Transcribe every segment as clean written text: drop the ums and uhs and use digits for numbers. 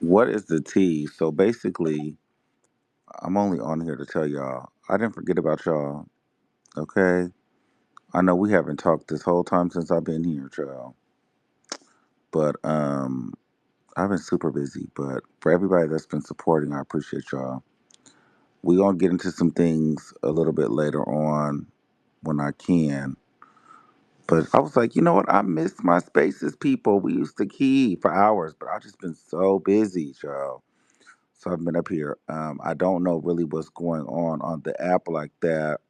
What is the tea? So basically, I'm only on here to tell y'all I didn't forget about y'all. Okay, I know we haven't talked this whole time since I've been here, y'all. But I've been super busy. But for everybody that's been supporting, I appreciate y'all. We gonna get into some things a little bit later on when I can. But I was like, you know what? I miss my spaces, people. We used to key for hours, but I've just been so busy, y'all. So I've been up here. I don't know really what's going on the app like that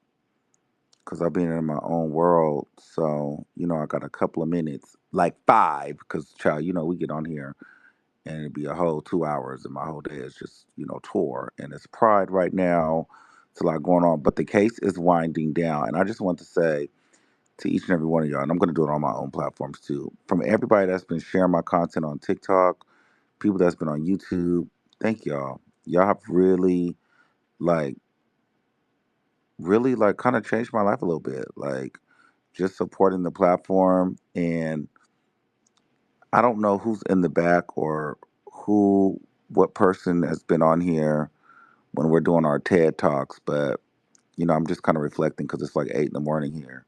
because I've been in my own world. So, I got a couple of minutes, like five, because, child, we get on here and it'd be a whole 2 hours and my whole day is just, tour. And it's Pride right now. It's a lot going on. But the case is winding down. And I just want to say to each and every one of y'all, and I'm going to do it on my own platforms too, from everybody that's been sharing my content on TikTok, people that's been on YouTube, thank y'all. Y'all have like, really, kind of changed my life a little bit. Like, just supporting the platform. And I don't know who's in the back or what person has been on here when we're doing our TED Talks, but, I'm just kind of reflecting because it's like 8 in the morning here.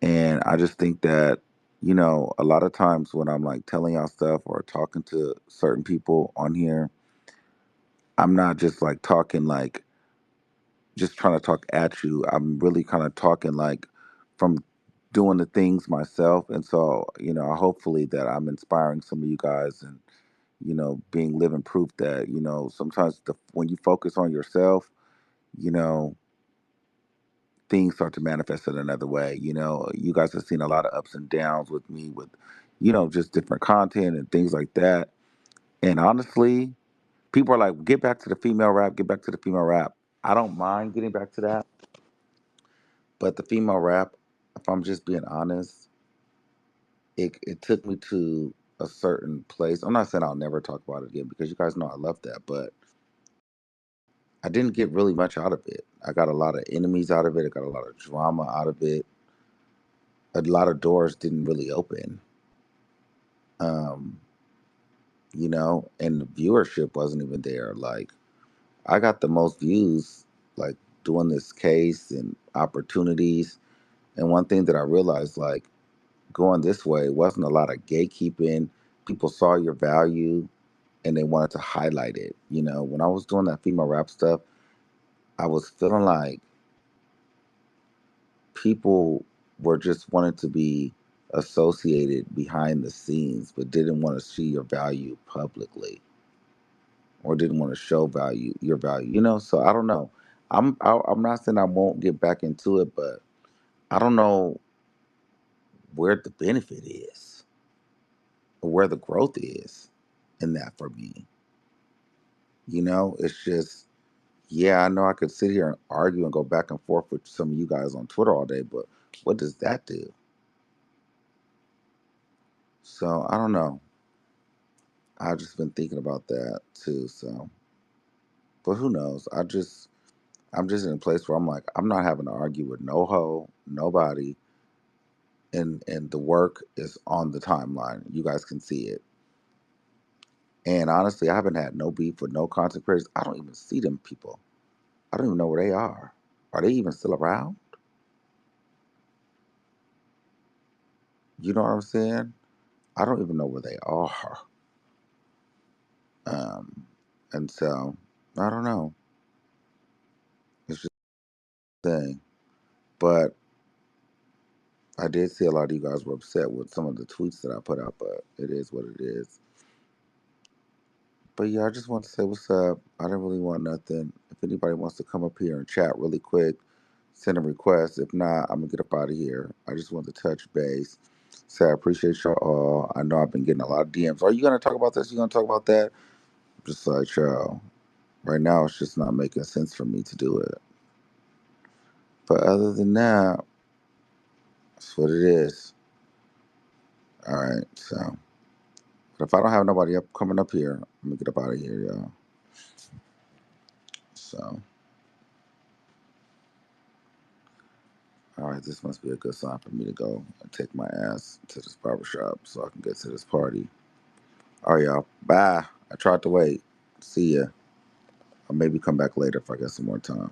And I just think that, a lot of times when I'm like telling y'all stuff or talking to certain people on here, I'm not just like talking like just trying to talk at you. I'm really kind of talking like from doing the things myself. And so, hopefully that I'm inspiring some of you guys and, being living proof that, sometimes when you focus on yourself, you know, things start to manifest in another way. You guys have seen a lot of ups and downs with me with, just different content and things like that. And honestly, people are like, get back to the female rap, get back to the female rap. I don't mind getting back to that. But the female rap, if I'm just being honest, it took me to a certain place. I'm not saying I'll never talk about it again because you guys know I love that, but I didn't get really much out of it. I got a lot of enemies out of it. I got a lot of drama out of it. A lot of doors didn't really open. Um, and the viewership wasn't even there. Like I got the most views like doing this case and opportunities. And one thing that I realized like going this way wasn't a lot of gatekeeping. People saw your value and they wanted to highlight it. When I was doing that female rap stuff, I was feeling like people were just wanting to be associated behind the scenes, but didn't want to see your value publicly or didn't want to show your value. So I don't know. I'm not saying I won't get back into it, but I don't know where the benefit is or where the growth is in that for me. It's just, yeah, I know I could sit here and argue and go back and forth with some of you guys on Twitter all day, but what does that do? So I don't know. I've just been thinking about that too. So, but who knows? I'm just in a place where I'm like, I'm not having to argue with no hoe, nobody, and the work is on the timeline. You guys can see it. And honestly, I haven't had no beef with no content creators. I don't even see them people. I don't even know where they are. Are they even still around? You know what I'm saying? I don't even know where they are. Um, and so I don't know. It's just a thing. But I did see a lot of you guys were upset with some of the tweets that I put out, but it is what it is. But yeah, I just want to say what's up. I didn't really want nothing. If anybody wants to come up here and chat really quick, send a request. If not, I'm gonna get up out of here. I just want to touch base. Say I appreciate y'all all. I know I've been getting a lot of DMs. Are you gonna talk about this? You gonna talk about that? Just like y'all. Right now, it's just not making sense for me to do it. But other than that, that's what it is. All right. So, but if I don't have nobody up coming up here, I'm gonna get up out of here, y'all. So, all right, this must be a good sign for me to go and take my ass to this barber shop so I can get to this party. All right, y'all. Bye. I tried to wait. See ya. I'll maybe come back later if I get some more time.